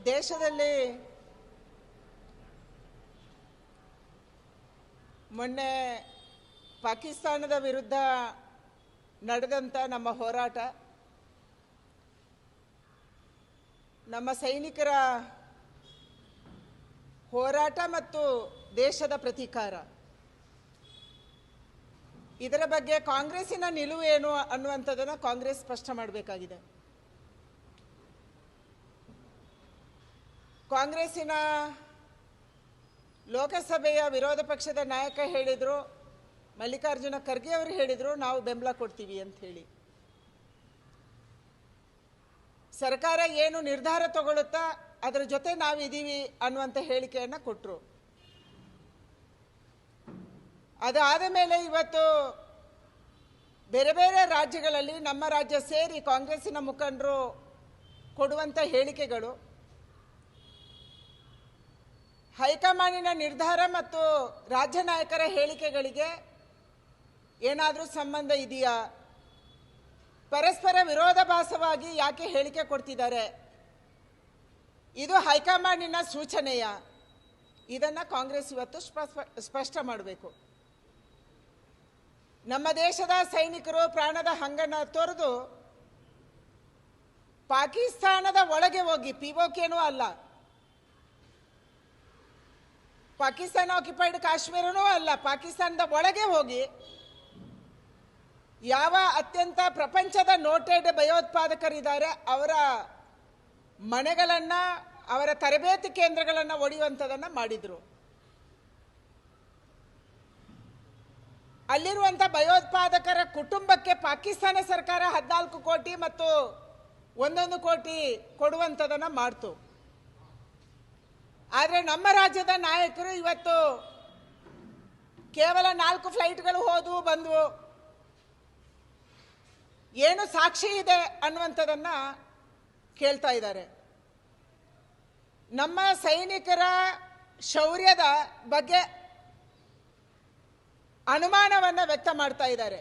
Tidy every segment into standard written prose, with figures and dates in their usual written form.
ದೇಶದಲ್ಲಿ ಮೊನ್ನೆ ಪಾಕಿಸ್ತಾನದ ವಿರುದ್ಧ ನಡೆದಂಥ ನಮ್ಮ ಹೋರಾಟ, ನಮ್ಮ ಸೈನಿಕರ ಹೋರಾಟ ಮತ್ತು ದೇಶದ ಪ್ರತೀಕಾರ, ಇದರ ಬಗ್ಗೆ ಕಾಂಗ್ರೆಸ್ಸಿನ ನಿಲುವು ಏನು ಅನ್ನುವಂಥದ್ದನ್ನು ಕಾಂಗ್ರೆಸ್ ಸ್ಪಷ್ಟ ಮಾಡಬೇಕಾಗಿದೆ. ಕಾಂಗ್ರೆಸ್ಸಿನ ಲೋಕಸಭೆಯ ವಿರೋಧ ಪಕ್ಷದ ನಾಯಕ ಹೇಳಿದರು, ಮಲ್ಲಿಕಾರ್ಜುನ ಖರ್ಗೆ ಅವರು ಹೇಳಿದರು, ನಾವು ಬೆಂಬಲ ಕೊಡ್ತೀವಿ ಅಂತ ಹೇಳಿ. ಸರ್ಕಾರ ಏನು ನಿರ್ಧಾರ ತಗೊಳ್ಳುತ್ತಾ ಅದರ ಜೊತೆ ನಾವಿದ್ದೀವಿ ಅನ್ನುವಂಥ ಹೇಳಿಕೆಯನ್ನು ಕೊಟ್ಟರು. ಅದಾದ ಮೇಲೆ ಇವತ್ತು ಬೇರೆ ಬೇರೆ ರಾಜ್ಯಗಳಲ್ಲಿ ನಮ್ಮ ರಾಜ್ಯ ಸೇರಿ ಕಾಂಗ್ರೆಸ್ಸಿನ ಮುಖಂಡರು ಕೊಡುವಂಥ ಹೇಳಿಕೆಗಳು ಹೈಕಮಾಂಡಿನ ನಿರ್ಧಾರ ಮತ್ತು ರಾಜ್ಯ ನಾಯಕರ ಹೇಳಿಕೆಗಳಿಗೆ ಏನಾದರೂ ಸಂಬಂಧ ಇದೆಯಾ? ಪರಸ್ಪರ ವಿರೋಧಾಭಾಸವಾಗಿ ಯಾಕೆ ಹೇಳಿಕೆ ಕೊಡ್ತಿದ್ದಾರೆ? ಇದು ಹೈಕಮಾಂಡಿನ ಸೂಚನೆಯ? ಇದನ್ನು ಕಾಂಗ್ರೆಸ್ ಇವತ್ತು ಸ್ಪಷ್ಟ ಮಾಡಬೇಕು. ನಮ್ಮ ದೇಶದ ಸೈನಿಕರು ಪ್ರಾಣದ ಹಂಗನ್ನು ತೊರೆದು ಪಾಕಿಸ್ತಾನದ ಒಳಗೆ ಹೋಗಿ, ಪಿಒಕೆನೂ ಅಲ್ಲ, ಪಾಕಿಸ್ತಾನ ಆಕ್ಯುಪೈಡ್ ಕಾಶ್ಮೀರನೂ ಅಲ್ಲ, ಪಾಕಿಸ್ತಾನದ ಒಳಗೆ ಹೋಗಿ ಯಾವ ಅತ್ಯಂತ ಪ್ರಪಂಚದ ನೋಟೆಡ್ ಭಯೋತ್ಪಾದಕರಿದ್ದಾರೆ ಅವರ ಮನೆಗಳನ್ನು, ಅವರ ತರಬೇತಿ ಕೇಂದ್ರಗಳನ್ನು ಒಡೆಯುವಂಥದ್ದನ್ನು ಮಾಡಿದರು. ಅಲ್ಲಿರುವಂಥ ಭಯೋತ್ಪಾದಕರ ಕುಟುಂಬಕ್ಕೆ ಪಾಕಿಸ್ತಾನ ಸರ್ಕಾರ 14 ಕೋಟಿ ಮತ್ತು 1 ಕೋಟಿ ಕೊಡುವಂಥದ್ದನ್ನು ಮಾಡ್ತು. ಆದರೆ ನಮ್ಮ ರಾಜ್ಯದ ನಾಯಕರು ಇವತ್ತು ಕೇವಲ 4 ಫ್ಲೈಟ್ಗಳು ಹೋದವು ಬಂದವು, ಏನು ಸಾಕ್ಷಿ ಇದೆ ಅನ್ನುವಂಥದ್ದನ್ನು ಕೇಳ್ತಾ ಇದ್ದಾರೆ. ನಮ್ಮ ಸೈನಿಕರ ಶೌರ್ಯದ ಬಗ್ಗೆ ಅನುಮಾನವನ್ನು ವ್ಯಕ್ತ ಮಾಡ್ತಾ ಇದ್ದಾರೆ.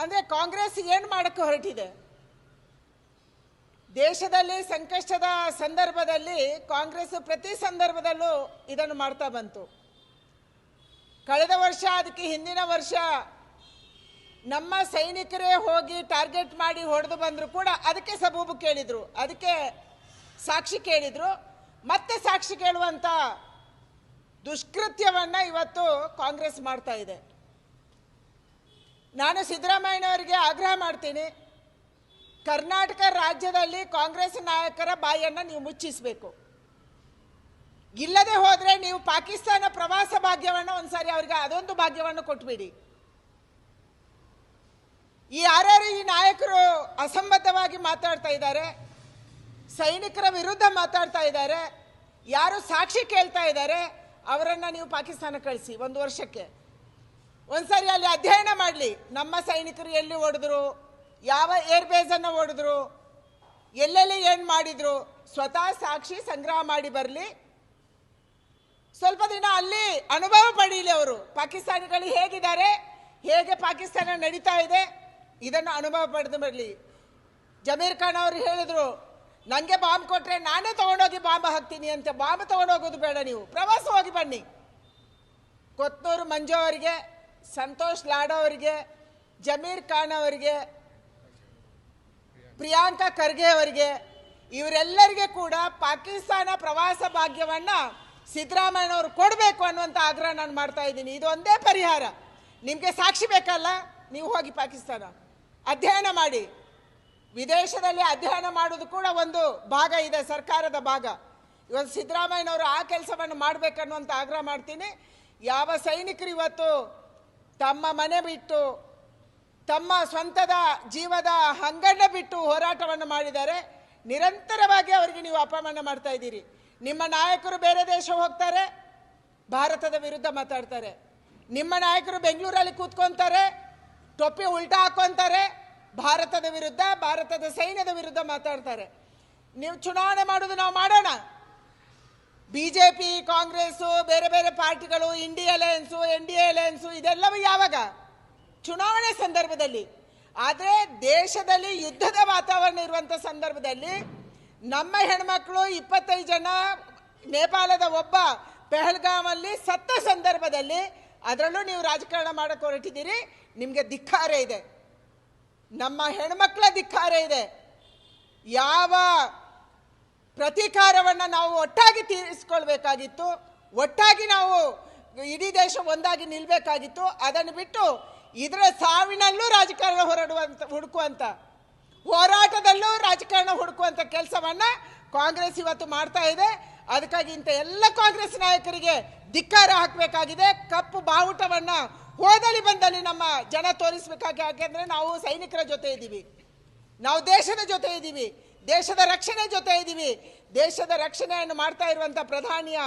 ಅಂದರೆ ಕಾಂಗ್ರೆಸ್ ಏನು ಮಾಡಕ್ಕೆ ಹೊರಟಿದೆ? ದೇಶದಲ್ಲಿ ಸಂಕಷ್ಟದ ಸಂದರ್ಭದಲ್ಲಿ ಕಾಂಗ್ರೆಸ್ ಪ್ರತಿ ಸಂದರ್ಭದಲ್ಲೂ ಇದನ್ನು ಮಾಡ್ತಾ ಬಂತು. ಕಳೆದ ವರ್ಷ, ಅದಕ್ಕೆ ಹಿಂದಿನ ವರ್ಷ ನಮ್ಮ ಸೈನಿಕರೇ ಹೋಗಿ ಟಾರ್ಗೆಟ್ ಮಾಡಿ ಹೊಡೆದು ಬಂದರೂ ಕೂಡ ಅದಕ್ಕೆ ಸಬೂಬು ಕೇಳಿದರು, ಅದಕ್ಕೆ ಸಾಕ್ಷಿ ಕೇಳಿದರು. ಮತ್ತೆ ಸಾಕ್ಷಿ ಕೇಳುವಂಥ ದುಷ್ಕೃತ್ಯವನ್ನು ಇವತ್ತು ಕಾಂಗ್ರೆಸ್ ಮಾಡ್ತಾ ಇದೆ. ನಾನು ಸಿದ್ದರಾಮಯ್ಯನವರಿಗೆ ಆಗ್ರಹ ಮಾಡ್ತೀನಿ, ಕರ್ನಾಟಕ ರಾಜ್ಯದಲ್ಲಿ ಕಾಂಗ್ರೆಸ್ ನಾಯಕರ ಬಾಯನ್ನು ನೀವು ಮುಚ್ಚಿಸಬೇಕು. ಇಲ್ಲದೆ ಹೋದರೆ ನೀವು ಪಾಕಿಸ್ತಾನ ಪ್ರವಾಸ ಭಾಗ್ಯವನ್ನು ಒಂದ್ಸಾರಿ ಅವರಿಗೆ ಅದೊಂದು ಭಾಗ್ಯವನ್ನು ಕೊಟ್ಬಿಡಿ. ಯಾರ್ಯಾರು ಈ ನಾಯಕರು ಅಸಂಬದ್ಧವಾಗಿ ಮಾತಾಡ್ತಾ ಇದ್ದಾರೆ, ಸೈನಿಕರ ವಿರುದ್ಧ ಮಾತಾಡ್ತಾ ಇದ್ದಾರೆ, ಯಾರು ಸಾಕ್ಷಿ ಕೇಳ್ತಾ ಇದ್ದಾರೆ, ಅವರನ್ನು ನೀವು ಪಾಕಿಸ್ತಾನ ಕಳಿಸಿ 1 ವರ್ಷಕ್ಕೆ. ಒಂದ್ಸರಿ ಅಲ್ಲಿ ಅಧ್ಯಯನ ಮಾಡಲಿ, ನಮ್ಮ ಸೈನಿಕರು ಎಲ್ಲಿ ಹೊಡೆದ್ರು, ಯಾವ ಏರ್ಬೇಸನ್ನು ಹೊಡೆದ್ರು, ಎಲ್ಲೆಲ್ಲಿ ಏನು ಮಾಡಿದ್ರು, ಸ್ವತಃ ಸಾಕ್ಷಿ ಸಂಗ್ರಹ ಮಾಡಿ ಬರಲಿ. ಸ್ವಲ್ಪ ದಿನ ಅಲ್ಲಿ ಅನುಭವ ಪಡೀಲಿ ಅವರು, ಪಾಕಿಸ್ತಾನಿಗಳು ಹೇಗಿದ್ದಾರೆ, ಹೇಗೆ ಪಾಕಿಸ್ತಾನ ನಡೀತಾ ಇದೆ, ಇದನ್ನು ಅನುಭವ ಪಡೆದು ಬರಲಿ. ಜಮೀರ್ ಖಾನ್ ಅವರು ಹೇಳಿದರು, ನನಗೆ ಬಾಂಬ್ ಕೊಟ್ಟರೆ ನಾನೇ ತೊಗೊಂಡೋಗಿ ಬಾಂಬ್ ಹಾಕ್ತೀನಿ ಅಂತ. ಬಾಂಬ್ ತೊಗೊಂಡೋಗೋದು ಬೇಡ, ನೀವು ಪ್ರವಾಸ ಹೋಗಿ ಬನ್ನಿ. ಕೊತ್ನೂರು ಮಂಜು ಅವರಿಗೆ, ಸಂತೋಷ್ ಲಾಡ್ ಅವರಿಗೆ, ಜಮೀರ್ ಖಾನ್ ಅವರಿಗೆ, ಪ್ರಿಯಾಂಕಾ ಖರ್ಗೆ ಅವರಿಗೆ, ಇವರೆಲ್ಲರಿಗೆ ಕೂಡ ಪಾಕಿಸ್ತಾನ ಪ್ರವಾಸ ಭಾಗ್ಯವನ್ನು ಸಿದ್ದರಾಮಯ್ಯನವರು ಕೊಡಬೇಕು ಅನ್ನುವಂಥ ಆಗ್ರಹ ನಾನು ಮಾಡ್ತಾ ಇದ್ದೀನಿ. ಇದು ಒಂದೇ ಪರಿಹಾರ. ನಿಮಗೆ ಸಾಕ್ಷಿ ಬೇಕಲ್ಲ, ನೀವು ಹೋಗಿ ಪಾಕಿಸ್ತಾನ ಅಧ್ಯಯನ ಮಾಡಿ. ವಿದೇಶದಲ್ಲಿ ಅಧ್ಯಯನ ಮಾಡೋದು ಕೂಡ ಒಂದು ಭಾಗ ಇದೆ, ಸರ್ಕಾರದ ಭಾಗ. ಇವತ್ತು ಸಿದ್ದರಾಮಯ್ಯನವರು ಆ ಕೆಲಸವನ್ನು ಮಾಡಬೇಕನ್ನುವಂಥ ಆಗ್ರಹ ಮಾಡ್ತೀನಿ. ಯಾವ ಸೈನಿಕರು ಇವತ್ತು ತಮ್ಮ ಮನೆ ಬಿಟ್ಟು, ತಮ್ಮ ಸ್ವಂತದ ಜೀವದ ಹಂಗನ್ನ ಬಿಟ್ಟು ಹೋರಾಟವನ್ನು ಮಾಡಿದ್ದಾರೆ, ನಿರಂತರವಾಗಿ ಅವರಿಗೆ ನೀವು ಅಪಮಾನ ಮಾಡ್ತಾ ಇದ್ದೀರಿ. ನಿಮ್ಮ ನಾಯಕರು ಬೇರೆ ದೇಶ ಹೋಗ್ತಾರೆ, ಭಾರತದ ವಿರುದ್ಧ ಮಾತಾಡ್ತಾರೆ. ನಿಮ್ಮ ನಾಯಕರು ಬೆಂಗಳೂರಲ್ಲಿ ಕೂತ್ಕೊಂತಾರೆ, ಟೊಪ್ಪಿ ಉಲ್ಟಾ ಹಾಕೊಂತಾರೆ, ಭಾರತದ ವಿರುದ್ಧ, ಭಾರತದ ಸೈನ್ಯದ ವಿರುದ್ಧ ಮಾತಾಡ್ತಾರೆ. ನೀವು ಚುನಾವಣೆ ಮಾಡೋದು ನಾವು ಮಾಡೋಣ. ಬಿಜೆಪಿ, ಕಾಂಗ್ರೆಸ್ಸು, ಬೇರೆ ಬೇರೆ ಪಾರ್ಟಿಗಳು, ಇಂಡಿಯಾ ಅಲಯನ್ಸು, NDA ಅಲಯನ್ಸು, ಇದೆಲ್ಲವೂ ಯಾವಾಗ? ಚುನಾವಣೆ ಸಂದರ್ಭದಲ್ಲಿ. ಆದರೆ ದೇಶದಲ್ಲಿ ಯುದ್ಧದ ವಾತಾವರಣ ಇರುವಂಥ ಸಂದರ್ಭದಲ್ಲಿ ನಮ್ಮ ಹೆಣ್ಮಕ್ಳು 25 ಜನ ನೇಪಾಳದ ಒಬ್ಬ ಪೆಹಲ್ಗಾಮಲ್ಲಿ ಸತ್ತ ಸಂದರ್ಭದಲ್ಲಿ ಅದರಲ್ಲೂ ನೀವು ರಾಜಕಾರಣ ಮಾಡಕ್ಕೆ ಹೊರಟಿದ್ದೀರಿ. ನಿಮಗೆ ಧಿಕ್ಕಾರ ಇದೆ, ನಮ್ಮ ಹೆಣ್ಮಕ್ಳ ಧಿಕ್ಕಾರ ಇದೆ. ಯಾವ ಪ್ರತೀಕಾರವನ್ನು ನಾವು ಒಟ್ಟಾಗಿ ತೀರಿಸ್ಕೊಳ್ಬೇಕಾಗಿತ್ತು, ಒಟ್ಟಾಗಿ ನಾವು ಇಡೀ ದೇಶ ಒಂದಾಗಿ ನಿಲ್ಬೇಕಾಗಿತ್ತು, ಅದನ್ನು ಬಿಟ್ಟು ಇದರ ಸಾವಿನಲ್ಲೂ ರಾಜಕಾರಣ ಹುಡುಕುವಂತ ಹೋರಾಟದಲ್ಲೂ ರಾಜಕಾರಣ ಹುಡುಕುವಂತ ಕೆಲಸವನ್ನ ಕಾಂಗ್ರೆಸ್ ಇವತ್ತು ಮಾಡ್ತಾ ಇದೆ. ಅದಕ್ಕಾಗಿ ಇಂಥ ಎಲ್ಲ ಕಾಂಗ್ರೆಸ್ ನಾಯಕರಿಗೆ ಧಿಕ್ಕಾರ ಹಾಕಬೇಕಾಗಿದೆ. ಕಪ್ಪು ಬಾವುಟವನ್ನ ಹೋದಲ್ಲಿ ಬಂದಲ್ಲಿ ನಮ್ಮ ಜನ ತೋರಿಸಬೇಕಾಗಿ. ಯಾಕೆಂದ್ರೆ ನಾವು ಸೈನಿಕರ ಜೊತೆ ಇದ್ದೀವಿ, ನಾವು ದೇಶದ ಜೊತೆ ಇದ್ದೀವಿ, ದೇಶದ ರಕ್ಷಣೆ ಜೊತೆ ಇದ್ದೀವಿ. ದೇಶದ ರಕ್ಷಣೆಯನ್ನು ಮಾಡ್ತಾ ಇರುವಂತ ಪ್ರಧಾನಿಯ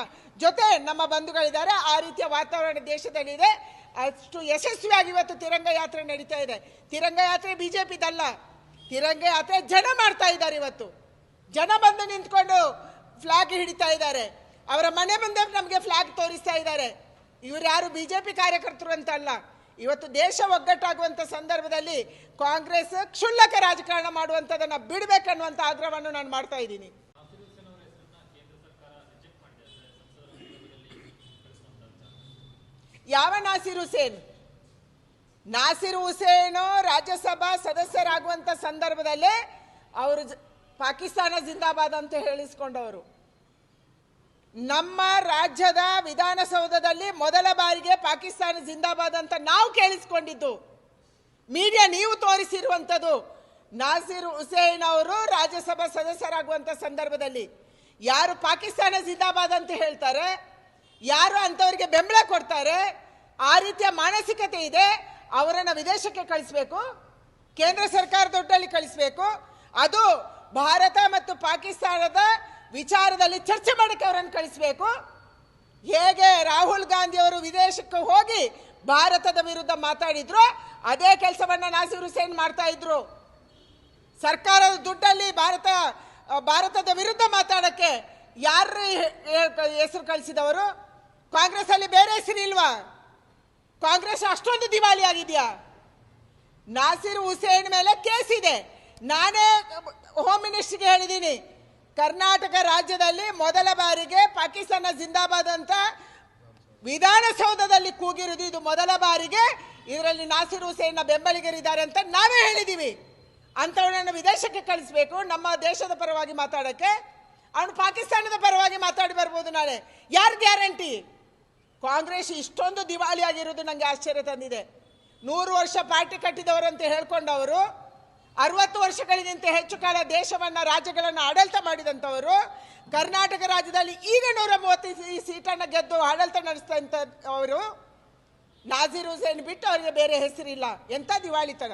ಜೊತೆ ನಮ್ಮ ಬಂಧುಗಳಿದ್ದಾರೆ. ಆ ರೀತಿಯ ವಾತಾವರಣ ದೇಶದಲ್ಲಿದೆ. ಅಷ್ಟು ಯಶಸ್ವಿಯಾಗಿ ಇವತ್ತು ತಿರಂಗ ಯಾತ್ರೆ ನಡೀತಾ ಇದೆ. ತಿರಂಗ ಯಾತ್ರೆ ಬಿಜೆಪಿದಲ್ಲ, ತಿರಂಗ ಯಾತ್ರೆ ಜನ ಮಾಡ್ತಾ ಇದ್ದಾರೆ. ಇವತ್ತು ಜನ ಬಂದು ನಿಂತ್ಕೊಂಡು ಫ್ಲಾಗ್ ಹಿಡಿತಾ ಇದ್ದಾರೆ, ಅವರ ಮನೆ ಮುಂದೆ ನಮಗೆ ಫ್ಲಾಗ್ ತೋರಿಸ್ತಾ ಇದ್ದಾರೆ. ಇವರು ಯಾರು ಬಿಜೆಪಿ ಕಾರ್ಯಕರ್ತರು ಅಂತ ಅಲ್ಲ. ಇವತ್ತು ದೇಶ ಒಗ್ಗಟ್ಟಾಗುವಂತ ಸಂದರ್ಭದಲ್ಲಿ ಕಾಂಗ್ರೆಸ್ ಕ್ಷುಲ್ಲಕ ರಾಜಕಾರಣ ಮಾಡುವಂತದನ್ನ ಬಿಡಬೇಕನ್ನುವಂತ ಆಗ್ರಹವನ್ನು ನಾನು ಮಾಡ್ತಾ ಇದ್ದೀನಿ. ಯಾವ ನಾಸಿರ್ ಹುಸೇನ್? ನಾಸಿರ್ ಹುಸೇನ್ ರಾಜ್ಯಸಭಾ ಸದಸ್ಯರಾಗುವಂತ ಸಂದರ್ಭದಲ್ಲೇ ಅವರು ಪಾಕಿಸ್ತಾನ ಜಿಂದಾಬಾದ್ ಅಂತ ಹೇಳಿಸ್ಕೊಂಡವರು. ನಮ್ಮ ರಾಜ್ಯದ ವಿಧಾನಸೌಧದಲ್ಲಿ ಮೊದಲ ಬಾರಿಗೆ ಪಾಕಿಸ್ತಾನ ಜಿಂದಾಬಾದ್ ಅಂತ ನಾವು ಕೇಳಿಸ್ಕೊಂಡಿದ್ದು, ಮೀಡಿಯಾ ನೀವು ತೋರಿಸಿರುವಂಥದ್ದು. ನಾಸಿರ್ ಹುಸೇನ್ ಅವರು ರಾಜ್ಯಸಭಾ ಸದಸ್ಯರಾಗುವಂತ ಸಂದರ್ಭದಲ್ಲಿ ಯಾರು ಪಾಕಿಸ್ತಾನ ಜಿಂದಾಬಾದ್ ಅಂತ ಹೇಳ್ತಾರೆ, ಯಾರು ಅಂಥವ್ರಿಗೆ ಬೆಂಬಲ ಕೊಡ್ತಾರೆ, ಆ ರೀತಿಯ ಮಾನಸಿಕತೆ ಇದೆ, ಅವರನ್ನು ವಿದೇಶಕ್ಕೆ ಕಳಿಸಬೇಕು, ಕೇಂದ್ರ ಸರ್ಕಾರ ದುಡ್ಡಲ್ಲಿ ಕಳಿಸಬೇಕು. ಅದು ಭಾರತ ಮತ್ತು ಪಾಕಿಸ್ತಾನದ ವಿಚಾರದಲ್ಲಿ ಚರ್ಚೆ ಮಾಡಕ್ಕೆ ಅವರನ್ನು ಕಳಿಸಬೇಕು. ಹೇಗೆ ರಾಹುಲ್ ಗಾಂಧಿ ಅವರು ವಿದೇಶಕ್ಕೆ ಹೋಗಿ ಭಾರತದ ವಿರುದ್ಧ ಮಾತಾಡಿದ್ರು, ಅದೇ ಕೆಲಸವನ್ನ ನಾಸಿರ್ ಹುಸೇನ್ ಮಾಡ್ತಾ ಇದ್ರು. ಸರ್ಕಾರದ ದುಡ್ಡಲ್ಲಿ ಭಾರತದ ವಿರುದ್ಧ ಮಾತಾಡಕ್ಕೆ ಯಾರ ಹೆಸರು ಕಳಿಸಿದವರು? ಕಾಂಗ್ರೆಸ್ ಅಲ್ಲಿ ಬೇರೆ ಹೆಸರು ಇಲ್ವಾ? ಕಾಂಗ್ರೆಸ್ ಅಷ್ಟೊಂದು ದಿವಾಳಿ ಆಗಿದೆಯಾ? ನಾಸಿರ್ ಹುಸೇನ್ ಮೇಲೆ ಕೇಸ್ ಇದೆ. ನಾನೇ ಹೋಮ್ ಮಿನಿಸ್ಟರ್ಗೆ ಹೇಳಿದ್ದೀನಿ, ಕರ್ನಾಟಕ ರಾಜ್ಯದಲ್ಲಿ ಮೊದಲ ಬಾರಿಗೆ ಪಾಕಿಸ್ತಾನ ಜಿಂದಾಬಾದ್ ಅಂತ ವಿಧಾನಸೌಧದಲ್ಲಿ ಕೂಗಿರುವುದು ಇದು ಮೊದಲ ಬಾರಿಗೆ. ಇದರಲ್ಲಿ ನಾಸಿರ್ ಹುಸೇನ್ನ ಬೆಂಬಲಿಗರಿದ್ದಾರೆ ಅಂತ ನಾವೇ ಹೇಳಿದ್ದೀವಿ. ಅಂಥವನನ್ನು ವಿದೇಶಕ್ಕೆ ಕಳಿಸಬೇಕು ನಮ್ಮ ದೇಶದ ಪರವಾಗಿ ಮಾತಾಡೋಕ್ಕೆ. ಅವನು ಪಾಕಿಸ್ತಾನದ ಪರವಾಗಿ ಮಾತಾಡಿ ಬರ್ಬೋದು ನಾಳೆ. ಯಾರು ಗ್ಯಾರಂಟಿ? ಕಾಂಗ್ರೆಸ್ ಇಷ್ಟೊಂದು ದಿವಾಳಿ ಆಗಿರೋದು ನನಗೆ ಆಶ್ಚರ್ಯ ತಂದಿದೆ. 100 ವರ್ಷ ಪಾರ್ಟಿ ಕಟ್ಟಿದವರು ಅಂತ ಹೇಳ್ಕೊಂಡವರು, 60 ವರ್ಷಗಳಿಗಿಂತ ಹೆಚ್ಚು ಕಾಲ ದೇಶವನ್ನ ರಾಜ್ಯಗಳನ್ನು ಆಡಳಿತ ಮಾಡಿದಂಥವರು, ಕರ್ನಾಟಕ ರಾಜ್ಯದಲ್ಲಿ ಈಗ 130 ಸೀಟನ್ನು ಗೆದ್ದು ಆಡಳಿತ ನಡೆಸಿದಂಥವರು. ನಾಸಿರ್ ಹುಸೇನ್ ಬಿಟ್ಟು ಅವರಿಗೆ ಬೇರೆ ಹೆಸರಿಲ್ಲ. ಎಂಥ ದಿವಾಳಿತನ!